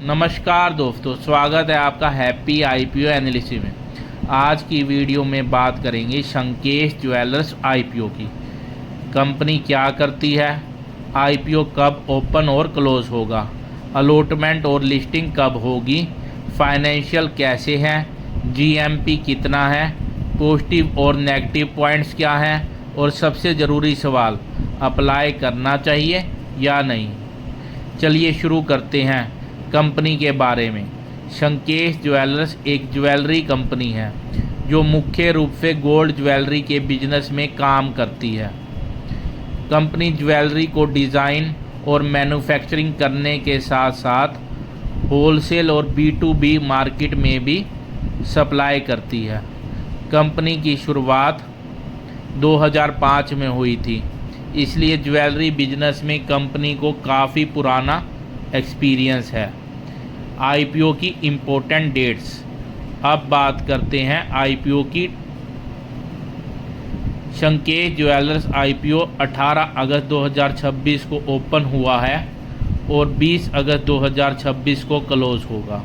नमस्कार दोस्तों, स्वागत है आपका हैप्पी आईपीओ एनालिसिस में। आज की वीडियो में बात करेंगे संकेश ज्वेलर्स आईपीओ की। कंपनी क्या करती है, आईपीओ कब ओपन और क्लोज होगा, अलॉटमेंट और लिस्टिंग कब होगी, फाइनेंशियल कैसे हैं, जीएमपी कितना है, पॉजिटिव और नेगेटिव पॉइंट्स क्या हैं और सबसे ज़रूरी सवाल, अप्लाई करना चाहिए या नहीं। चलिए शुरू करते हैं कंपनी के बारे में। संकेश ज्वेलर्स एक ज्वेलरी कंपनी है जो मुख्य रूप से गोल्ड ज्वेलरी के बिजनेस में काम करती है। कंपनी ज्वेलरी को डिज़ाइन और मैन्युफैक्चरिंग करने के साथ साथ होलसेल और B2B मार्केट में भी सप्लाई करती है। कंपनी की शुरुआत 2005 में हुई थी, इसलिए ज्वेलरी बिजनेस में कंपनी को काफ़ी पुराना एक्सपीरियंस है। आईपीओ की इम्पोर्टेंट डेट्स। अब बात करते हैं आईपीओ की। संकेश ज्वेलर्स आईपीओ 18 अगस्त 2026 को ओपन हुआ है और 20 अगस्त 2026 को क्लोज होगा।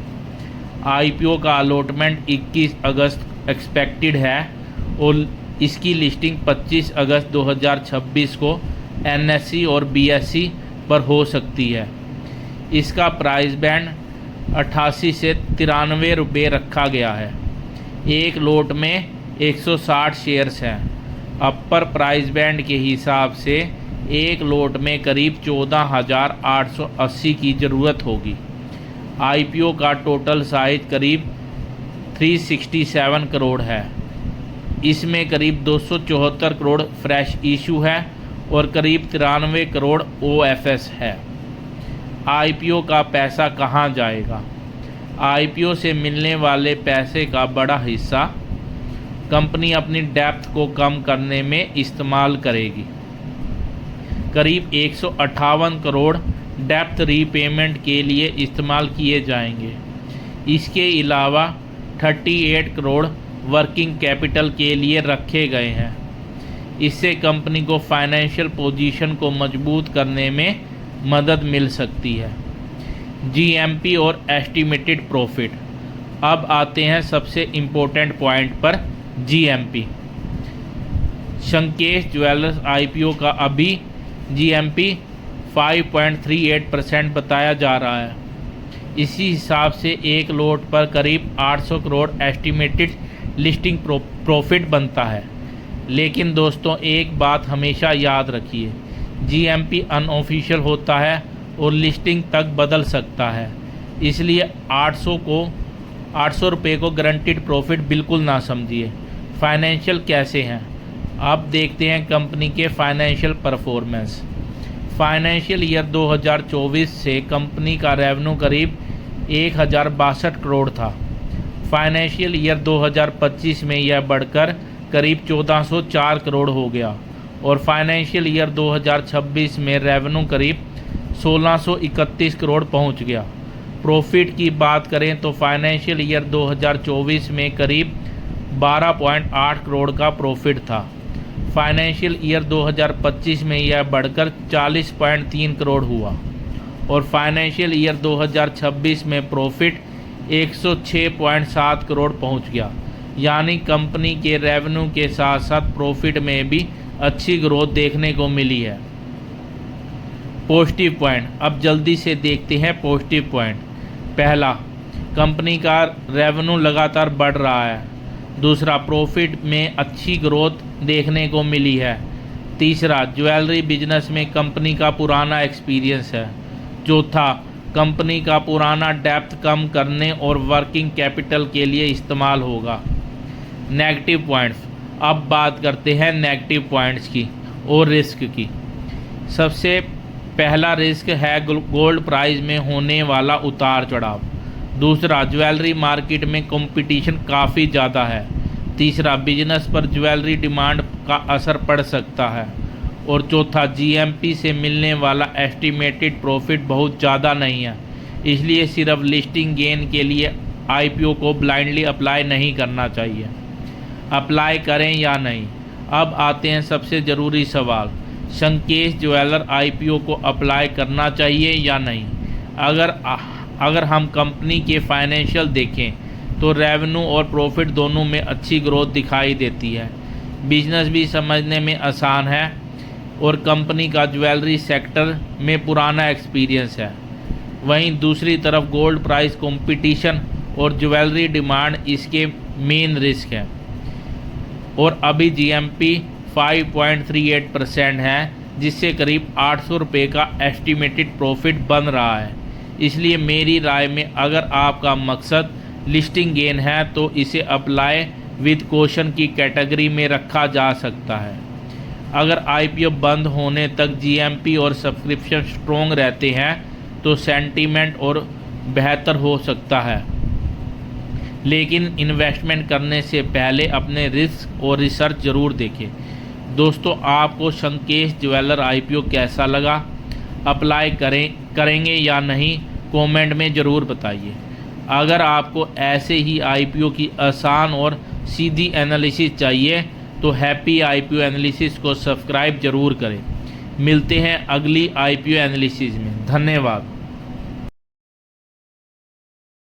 आईपीओ का अलॉटमेंट 21 अगस्त एक्सपेक्टेड है और इसकी लिस्टिंग 25 अगस्त 2026 को एनएसई और बीएसई पर हो सकती है। इसका प्राइस बैंड 88 से 93 रुपये रखा गया है। एक लोट में 160 शेयर्स हैं। अपर प्राइस बैंड के हिसाब से एक लोट में करीब 14,880 की ज़रूरत होगी। आईपीओ का टोटल साइज करीब 367 करोड़ है। इसमें करीब 274 करोड़ फ्रेश इशू है और करीब 93 करोड़ ओएफएस है। आईपीओ का पैसा कहाँ जाएगा? आईपीओ से मिलने वाले पैसे का बड़ा हिस्सा कंपनी अपनी डेप्थ को कम करने में इस्तेमाल करेगी। करीब 158 करोड़ डेप्थ रीपेमेंट के लिए इस्तेमाल किए जाएंगे। इसके अलावा 38 करोड़ वर्किंग कैपिटल के लिए रखे गए हैं। इससे कंपनी को फाइनेंशियल पोजीशन को मजबूत करने में मदद मिल सकती है। जीएमपी और एस्टिमेटेड प्रॉफिट। अब आते हैं सबसे इम्पोर्टेंट पॉइंट पर, जीएमपी। संकेश ज्वेलर्स आईपीओ का अभी जीएमपी 5.38% बताया जा रहा है। इसी हिसाब से एक लोट पर करीब 800 करोड़ एस्टिमेटेड लिस्टिंग प्रॉफिट बनता है। लेकिन दोस्तों, एक बात हमेशा याद रखिए, जीएमपी अनऑफिशियल होता है और लिस्टिंग तक बदल सकता है, इसलिए 800 रुपये को गारंटीड प्रॉफिट बिल्कुल ना समझिए। फाइनेंशियल कैसे हैं, अब देखते हैं कंपनी के फाइनेंशियल परफॉर्मेंस। फाइनेंशियल ईयर 2024 से कंपनी का रेवेन्यू करीब 1062 करोड़ था। फाइनेंशियल ईयर 2025 में यह बढ़कर करीब 1404 करोड़ हो गया और फाइनेंशियल ईयर 2026 में रेवेन्यू करीब 1631 करोड़ पहुंच गया। प्रॉफिट की बात करें तो फाइनेंशियल ईयर 2024 में करीब 12.8 करोड़ का प्रॉफिट था। फाइनेंशियल ईयर 2025 में यह बढ़कर 40.3 करोड़ हुआ और फाइनेंशियल ईयर 2026 में प्रॉफिट 106.7 करोड़ पहुंच गया। यानी कंपनी के रेवेन्यू के साथ साथ प्रॉफिट में भी अच्छी ग्रोथ देखने को मिली है। पॉजिटिव पॉइंट, अब जल्दी से देखते हैं पॉजिटिव पॉइंट। पहला, कंपनी का रेवेन्यू लगातार बढ़ रहा है। दूसरा, प्रॉफिट में अच्छी ग्रोथ देखने को मिली है। तीसरा, ज्वेलरी बिजनेस में कंपनी का पुराना एक्सपीरियंस है। चौथा, कंपनी का पुराना डेप्थ कम करने और वर्किंग कैपिटल के लिए इस्तेमाल होगा। नेगेटिव पॉइंट्स, अब बात करते हैं नेगेटिव पॉइंट्स की और रिस्क की। सबसे पहला रिस्क है गोल्ड प्राइस में होने वाला उतार चढ़ाव। दूसरा, ज्वेलरी मार्केट में कंपटीशन काफ़ी ज़्यादा है। तीसरा, बिजनेस पर ज्वेलरी डिमांड का असर पड़ सकता है। और चौथा, जीएमपी से मिलने वाला एस्टिमेटेड प्रॉफिट बहुत ज़्यादा नहीं है, इसलिए सिर्फ लिस्टिंग गेन के लिए आईपीओ को ब्लाइंडली अप्लाई नहीं करना चाहिए। अप्लाई करें या नहीं, अब आते हैं सबसे ज़रूरी सवाल, संकेश ज्वेलर आईपीओ को अप्लाई करना चाहिए या नहीं। अगर अगर हम कंपनी के फाइनेंशियल देखें तो रेवेन्यू और प्रॉफिट दोनों में अच्छी ग्रोथ दिखाई देती है। बिजनेस भी समझने में आसान है और कंपनी का ज्वेलरी सेक्टर में पुराना एक्सपीरियंस है। वहीं दूसरी तरफ गोल्ड प्राइस कंपटीशन और ज्वेलरी डिमांड इसके मेन रिस्क है और अभी जीएमपी 5.38% है, जिससे करीब 800 रुपये का एस्टिमेटेड प्रॉफिट बन रहा है। इसलिए मेरी राय में अगर आपका मकसद लिस्टिंग गेन है तो इसे अप्लाई विद कॉशन की कैटेगरी में रखा जा सकता है। अगर आईपीओ बंद होने तक जीएमपी और सब्सक्रिप्शन स्ट्रॉन्ग रहते हैं तो सेंटीमेंट और बेहतर हो सकता है, लेकिन इन्वेस्टमेंट करने से पहले अपने रिस्क और रिसर्च ज़रूर देखें। दोस्तों, आपको संकेश ज्वेलर आईपीओ कैसा लगा? अप्लाई करेंगे या नहीं, कमेंट में ज़रूर बताइए। अगर आपको ऐसे ही आईपीओ की आसान और सीधी एनालिसिस चाहिए तो हैप्पी आईपीओ एनालिसिस को सब्सक्राइब ज़रूर करें। मिलते हैं अगली आईपीओ एनालिसिस में। धन्यवाद।